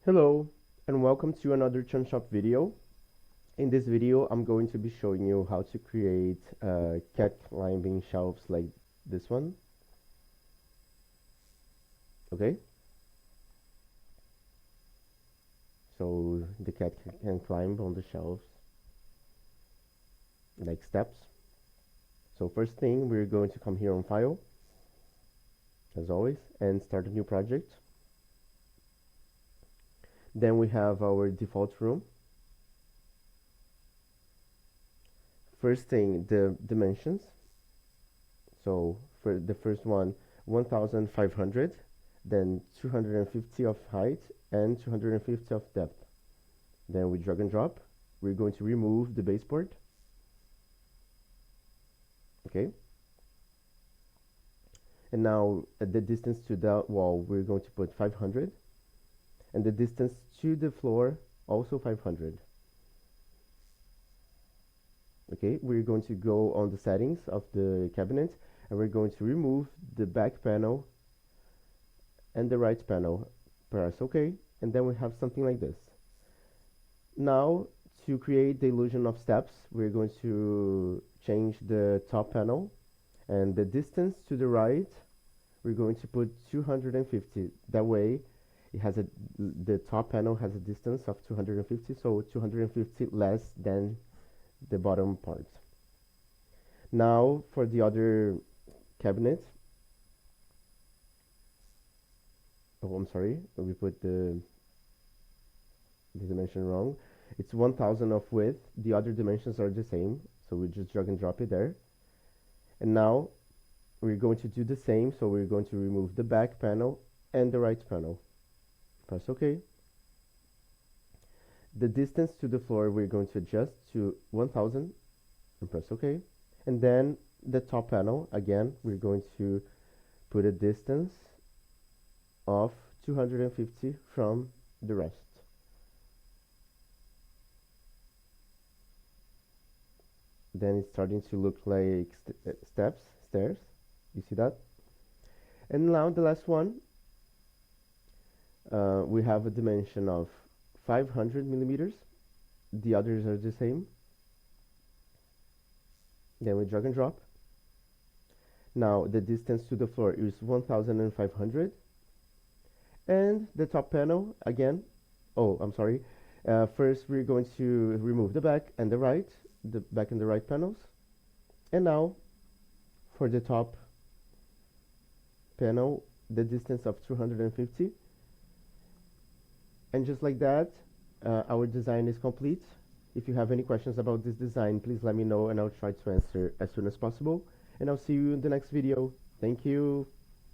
Hello and welcome to another TrunSHOP video. In this video I'm going to be showing you how to create cat climbing shelves like this one. Okay, so the cat can climb on the shelves like steps. So first thing, we're going to come here on File as always and start a new project. Then we have our default room. First thing, the dimensions. So for the first one, 1500, then 250 of height and 250 of depth. Then we drag and drop. We're going to remove the baseboard. Okay. And now at the distance to the wall, we're going to put 500. And the distance to the floor, also 500. Okay, we're going to go on the settings of the cabinet and we're going to remove the back panel and the right panel. Press OK, and then we have something like this. Now, to create the illusion of steps, we're going to change the top panel, and the distance to the right, we're going to put 250. That way, the top panel has a distance of 250, so 250 less than the bottom part. Now, for the other cabinet, oh, I'm sorry, we put the dimension wrong. It's 1000 of width. The other dimensions are the same, so we just drag and drop it there. And now we're going to do the same, so we're going to remove the back panel and the right panel. Press OK. The distance to the floor we're going to adjust to 1000 and press OK. And then the top panel, again, we're going to put a distance of 250 from the rest. Then it's starting to look like stairs. You see that? And now the last one, we have a dimension of 500 millimeters. The others are the same. Then we drag and drop. Now the distance to the floor is 1500. And the top panel, again, oh, I'm sorry. First we're going to remove the back and the right panels. And now for the top panel, the distance of 250. And just like that, our design is complete. If you have any questions about this design, please let me know and I'll try to answer as soon as possible. And I'll see you in the next video. Thank you.